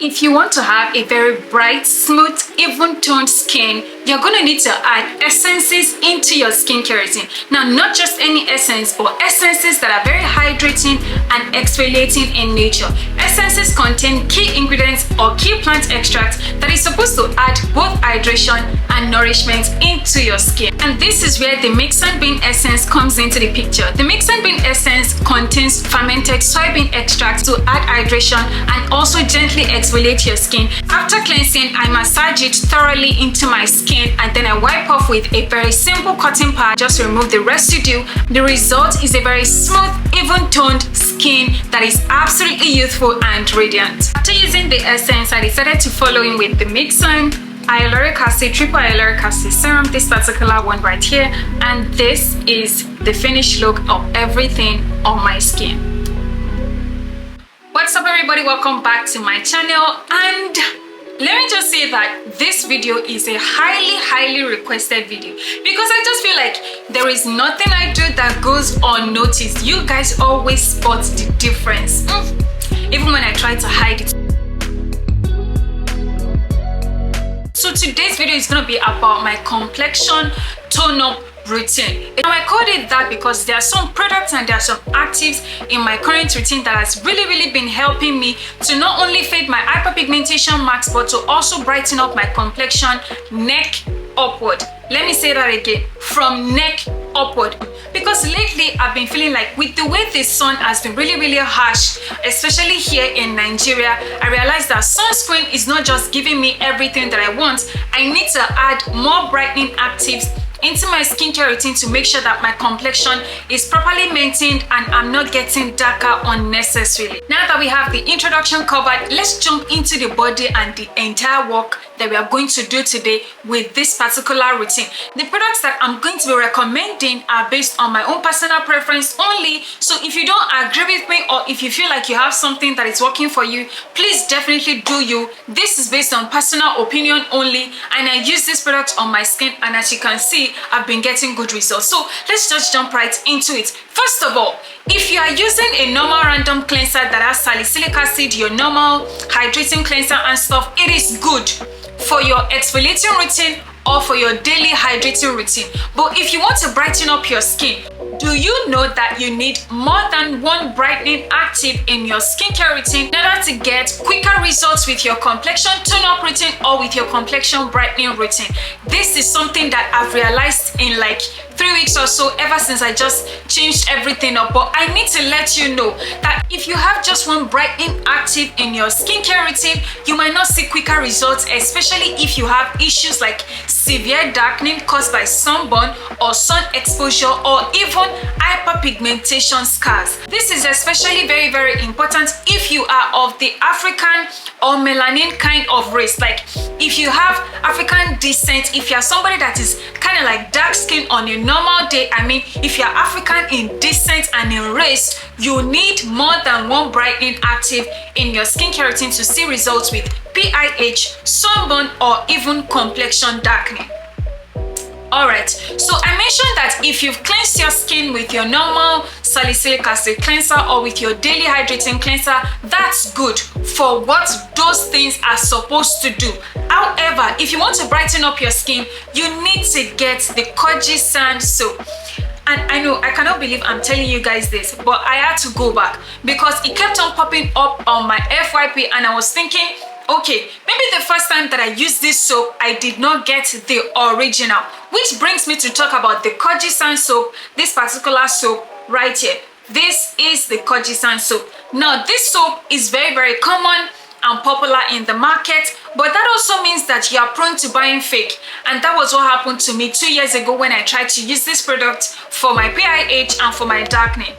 If you want to have a very bright, smooth, even-toned skin, you're going to need to add essences into your skincare routine. Now, not just any essence, but essences that are very hydrating and exfoliating in nature. Essences contain key ingredients or key plant extracts that is supposed to add both hydration and nourishment into your skin. And this is where the Mixsoon bean essence comes into the picture. The Mixsoon bean essence contains fermented soybean extract to add hydration and also gently exfoliate your skin. After cleansing, I massage it thoroughly into my skin and then I wipe off with a very simple cotton pad just to remove the residue. The result is a very smooth, even-toned skin that is absolutely youthful and radiant. After using the essence, I decided to follow in with the Mixsoon hyaluronic acid, triple hyaluronic acid serum, this particular one right here, and this is the finished look of everything on my skin. What's up everybody, welcome back to my channel, and let me just say that this video is a highly requested video because I just feel like there is nothing I do that goes unnoticed. You guys always spot the difference, even when I try to hide it. So today's video is going to be about my complexion tone-up routine. Now I called it that because there are some products and there are some actives in my current routine that has really been helping me to not only fade my hyperpigmentation marks but to also brighten up my complexion neck upward. Let me say that again, from neck upward, because lately I've been feeling like with the way the sun has been really harsh, especially here in Nigeria, I realized that sunscreen is not just giving me everything that I want. I need to add more brightening actives into my skincare routine to make sure that my complexion is properly maintained and I'm not getting darker unnecessarily. Now that we have the introduction covered, let's jump into the body and the entire work that we are going to do today with this particular routine. The products that I'm going to be recommending are based on my own personal preference only, so if you don't agree with me or if you feel like you have something that is working for you, please definitely do you. This is based on personal opinion only, and I use this product on my skin, and as you can see, I've been getting good results. So let's just jump right into it. First of all, if you are using a normal random cleanser that has salicylic acid, your normal hydrating cleanser and stuff, it is good for your exfoliating routine or for your daily hydrating routine. But if you want to brighten up your skin, do you know that you need more than one brightening active in your skincare routine in order to get quicker results with your complexion tone-up routine or with your complexion brightening routine? This is something that I've realized in like 3 weeks or so, ever since I just changed everything up. But I need to let you know that if you have just one brightening active in your skincare routine, you might not see quicker results, especially if you have issues like severe darkening caused by sunburn or sun exposure or even hyperpigmentation scars. This is especially very important if you are of the African or melanin kind of race. Like if you have African descent, if you are somebody that is kind of like dark skin on a normal day, I mean if you are African in descent and in race, you need more than one brightening active in your skincare routine to see results with PIH, sunburn, or even complexion darkening. Alright, so I mentioned that if you've cleansed your skin with your normal salicylic acid cleanser or with your daily hydrating cleanser, that's good for what those things are supposed to do. However, if you want to brighten up your skin, you need to get the Koji Sand soap. And I know, I cannot believe I'm telling you guys this, but I had to go back because it kept on popping up on my FYP and I was thinking, okay, maybe the first time that I used this soap, I did not get the original. Which brings me to talk about the Koji Sand soap, this particular soap right here. This is the Koji Sand soap. Now, this soap is very common and popular in the market, but that also means that you are prone to buying fake. And that was what happened to me 2 years ago when I tried to use this product for my PIH and for my darkening.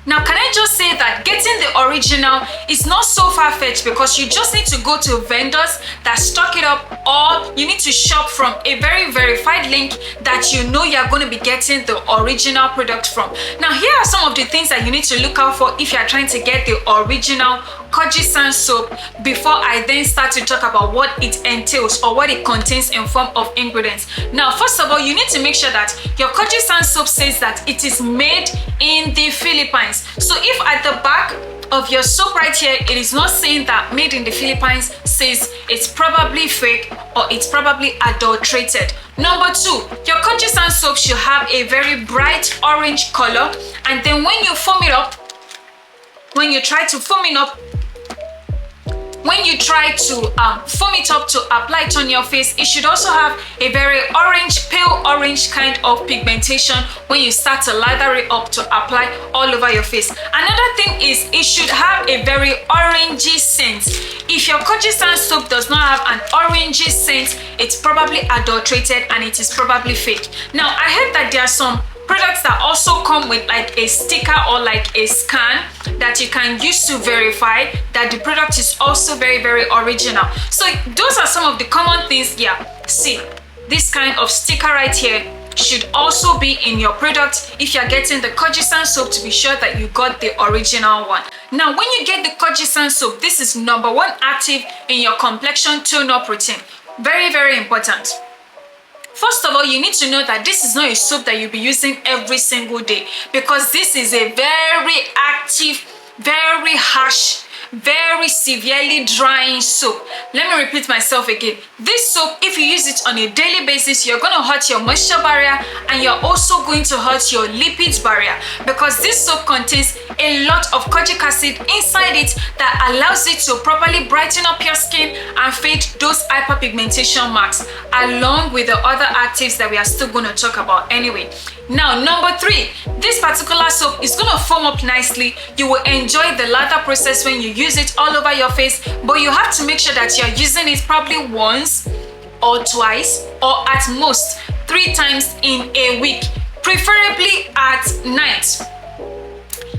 Now, can I just say that getting the original is not so far-fetched because you just need to go to vendors that stock it up, or you need to shop from a very verified link that you know you're going to be getting the original product from. Now, here are some of the things that you need to look out for if you're trying to get the original Koji Sand soap before I then start to talk about what it entails or what it contains in form of ingredients. Now, first of all, you need to make sure that your Koji Sand soap says that it is made in the Philippines. So if at the back of your soap right here, it is not saying that made in the Philippines, says it's probably fake or it's probably adulterated. Number 2, your Kojisan soap should have a very bright orange color, and then when you foam it up, when you try to foam it up to apply it on your face, it should also have a very orange, pale orange kind of pigmentation when you start to lather it up to apply all over your face. Another thing is it should have a very orangey scent. If your Kojisan soap does not have an orangey scent, it's probably adulterated and it is probably fake. Now, I heard that there are some products that also come with like a sticker or like a scan that you can use to verify that the product is also very, very original. So those are some of the common things. Yeah, see, this kind of sticker right here should also be in your product if you're getting the Kojisan soap, to be sure that you got the original one. Now, when you get the Kojisan soap, this is number 1 active in your complexion tone-up routine. Very, very important. First of all, you need to know that this is not a soap that you'll be using every single day, because this is a very active, very harsh, very severely drying soap. Let me repeat myself again. This soap, if you use it on a daily basis, you're going to hurt your moisture barrier and you're also going to hurt your lipids barrier, because this soap contains a lot of kojic acid inside it that allows it to properly brighten up your skin and fade those hyperpigmentation marks, along with the other actives that we are still going to talk about anyway. Now, number 3, this particular soap is going to foam up nicely. You will enjoy the lather process when you use it all over your face, but you have to make sure that you're using it probably once or twice or at most 3 times in a week, preferably at night.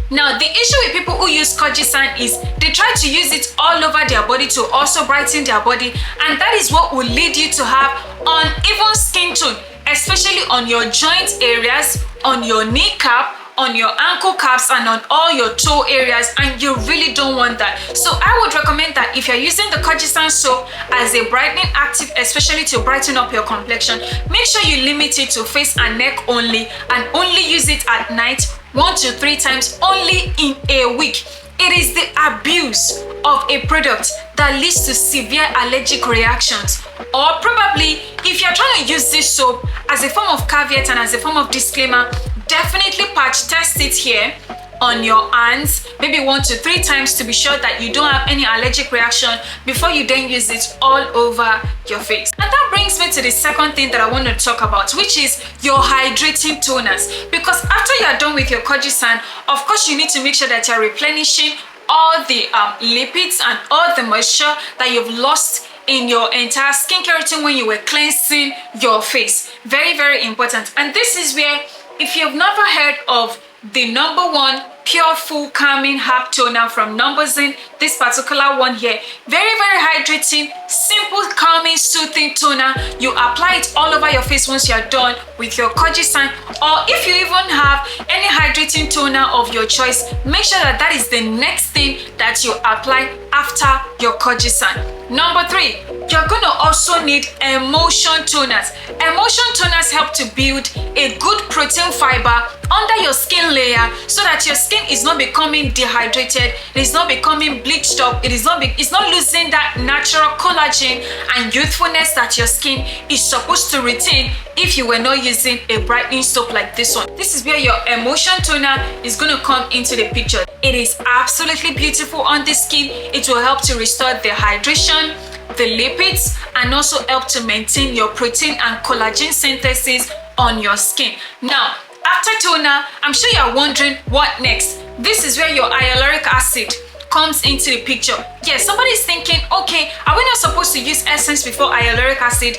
Now, the issue with people who use Kojisan is they try to use it all over their body to also brighten their body, and that is what will lead you to have uneven skin tone, especially on your joint areas, on your kneecap, on your ankle caps, and on all your toe areas, and you really don't want that. So I would recommend that if you're using the Kojisan soap as a brightening active, especially to brighten up your complexion, make sure you limit it to face and neck only, and only use it at night 1 to 3 times only in a week. It is the abuse of a product that leads to severe allergic reactions. Or probably, if you're trying to use this soap as a form of caveat and as a form of disclaimer, definitely patch test it here on your hands, maybe 1 to 3 times, to be sure that you don't have any allergic reaction before you then use it all over your face. And that brings me to the second thing that I want to talk about, which is your hydrating toners. Because after you're done with your Kojisan, of course you need to make sure that you're replenishing all the lipids and all the moisture that you've lost in your entire skincare routine when you were cleansing your face. Very, very important. And this is where, if you've never heard of the number 1 pure full calming herb toner from Mixsoon, this particular one here, very, very hydrating, simple calming soothing toner. You apply it all over your face once you're done with your Kojisan, or if you even have any hydrating toner of your choice, make sure that that is the next thing that you apply after your Kojisan. Number 3, you're going to also need emulsion toners. Emulsion toners help to build a good protein fiber under your skin layer, so that your skin is not becoming dehydrated, it is not becoming bleached up, it's not losing that natural collagen and youthfulness that your skin is supposed to retain if you were not using a brightening soap like this one. This is where your emulsion toner is going to come into the picture. It is absolutely beautiful on the skin. It will help to restore the hydration, the lipids, and also help to maintain your protein and collagen synthesis on your skin. Now, after toner, I'm sure you're wondering what next. This is where your hyaluronic acid comes into the picture. Yes, somebody's thinking, okay, are we not supposed to use essence before hyaluronic acid?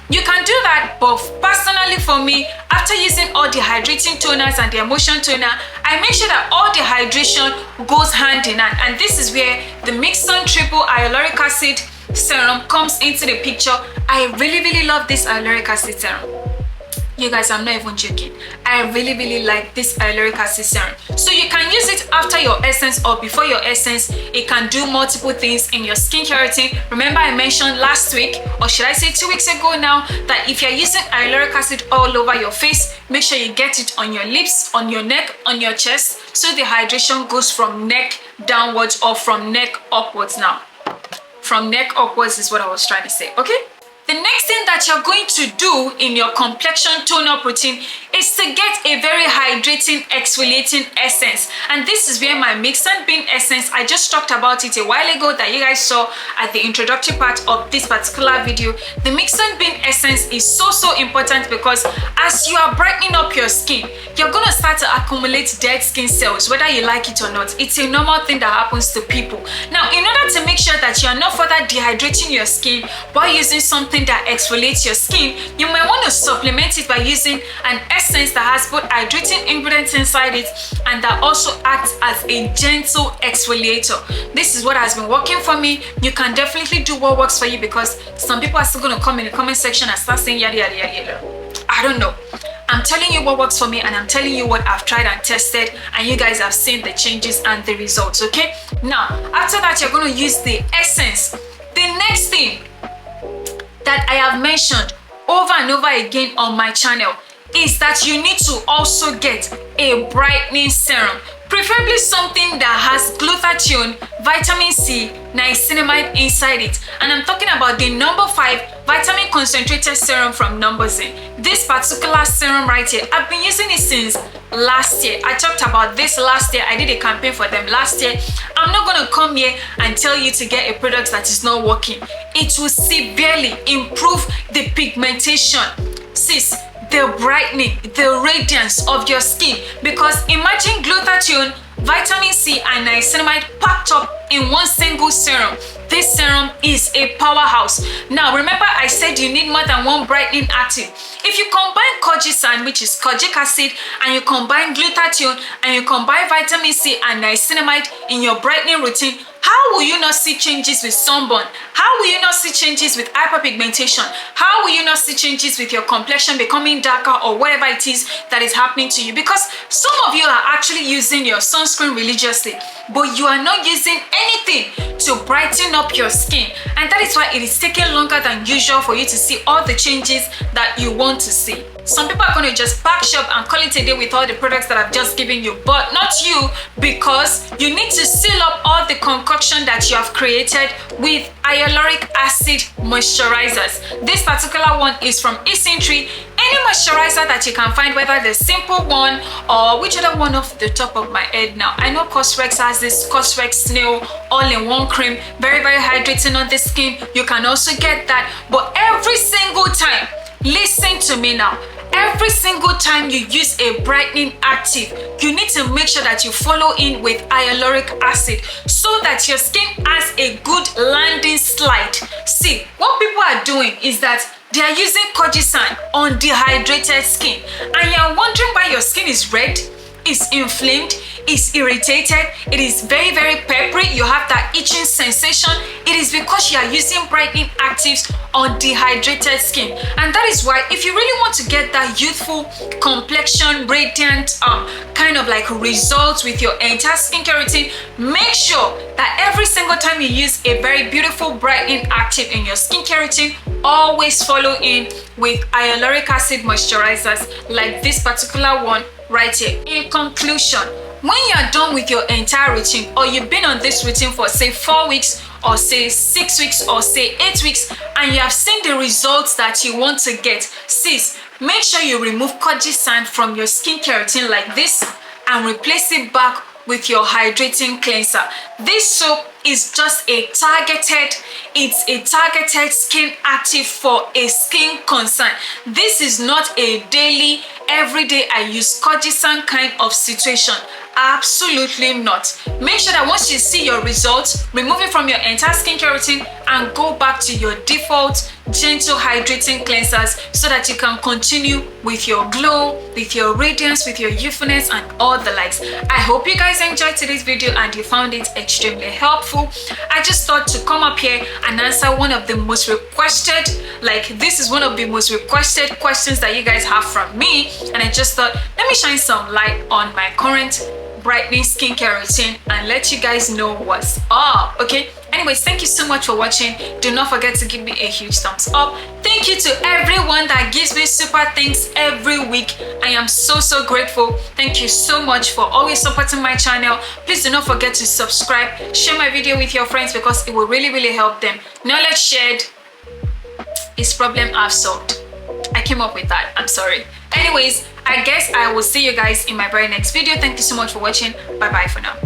You can do that, but personally for me, after using all the hydrating toners and the emulsion toner, I make sure that all the hydration goes hand in hand. And this is where the Mixsoon triple hyaluronic acid serum comes into the picture. I really, really love this hyaluronic acid serum. You guys, I'm not even joking. I really like this hyaluronic acid serum. So you can use it after your essence or before your essence. It can do multiple things in your skincare routine. Remember I mentioned last week, or should I say 2 weeks ago now, that if you're using hyaluronic acid all over your face, make sure you get it on your lips, on your neck, on your chest, so the hydration goes from neck downwards or from neck upwards. Now from neck upwards is what I was trying to say, okay? The next thing that you're going to do in your complexion tone-up routine is to get a very hydrating, exfoliating essence. And this is where my Mixsoon Bean essence, I just talked about it a while ago that you guys saw at the introductory part of this particular video. The Mixsoon Bean essence is so important because as you are brightening up your skin, you're going to start to accumulate dead skin cells, whether you like it or not. It's a normal thing that happens to people. Now, in order to make sure that you're not further dehydrating your skin while using something that exfoliates your skin, you might want to supplement it by using an essence that has both hydrating ingredients inside it and that also acts as a gentle exfoliator. This is what has been working for me. You can definitely do what works for you, because some people are still going to come in the comment section and start saying yada yada yada. I don't know. I'm telling you what works for me, and I'm telling you what I've tried and tested, and you guys have seen the changes and the results, okay? Now, after that, you're going to use the essence. The next thing that I have mentioned over and over again on my channel is that you need to also get a brightening serum, preferably something that has glutathione, vitamin C, niacinamide inside it. And I'm talking about the number 5 vitamin concentrated serum from Zen. This particular serum right here, I've been using it since last year. I talked about this last year. I did a campaign for them last year. I'm not going to come here and tell you to get a product that is not working. It will severely improve the pigmentation, sis, the brightening, the radiance of your skin. Because imagine glutathione, vitamin C and niacinamide packed up in one single serum. This serum is a powerhouse. Now remember, I said you need more than one brightening active. If you combine kojisan, which is kojic acid, and you combine glutathione and you combine vitamin C and niacinamide in your brightening routine, how will you not see changes with sunburn? How will you not see changes with hyperpigmentation? How will you not see changes with your complexion becoming darker or whatever it is that is happening to you? Because some of you are actually using your sunscreen religiously, but you are not using anything to brighten up your skin. And that is why it is taking longer than usual for you to see all the changes that you want to see. Some people are going to just pack shop and call it a day with all the products that I've just given you, but not you, because you need to seal up all the concoction that you have created with hyaluronic acid moisturizers. This particular one is from Tree. Any moisturizer that you can find, whether the simple one or which other one off the top of my head now. I know Cosrex has this Cosrex Snail all-in-one cream, very hydrating on the skin. You can also get that, but every single time, listen to me now, every single time you use a brightening active, you need to make sure that you follow in with hyaluronic acid so that your skin has a good landing slide. See, what people are doing is that they are using kojisan on dehydrated skin, and you're wondering why your skin is red, is inflamed, is irritated, it is very peppery, you have that itching sensation. It is because you are using brightening actives on dehydrated skin. And that is why, if you really want to get that youthful complexion, radiant kind of like results with your entire skincare routine, make sure that every single time you use a very beautiful brightening active in your skincare routine, always follow in with hyaluronic acid moisturizers like this particular one right here. In conclusion, when you're done with your entire routine, or you've been on this routine for say 4 weeks or say 6 weeks or say 8 weeks, and you have seen the results that you want to get, sis, make sure you remove kojisan from your skincare routine like this and replace it back with your hydrating cleanser. This soap is just a targeted skin active for a skin concern. This is not a daily, everyday I use kojisan kind of situation. Absolutely not. Make sure that once you see your results, remove it from your entire skincare routine and go back to your default gentle hydrating cleansers so that you can continue with your glow, with your radiance, with your youthfulness and all the likes. I hope you guys enjoyed today's video and you found it extremely helpful. I just thought to come up here and answer one of the most requested, this is one of the most requested questions that you guys have from me, and I just thought let me shine some light on my current brightening skincare routine and let you guys know what's up. Okay, anyways, thank you so much for watching. Do not forget to give me a huge thumbs up. Thank you to everyone that gives me super thanks every week. I am so grateful. Thank you so much for always supporting my channel. Please do not forget to subscribe, share my video with your friends because it will really help them. Knowledge shared is problem half solved. I came up with that, I'm sorry. Anyways, I guess I will see you guys in my very next video. Thank you so much for watching. Bye bye for now.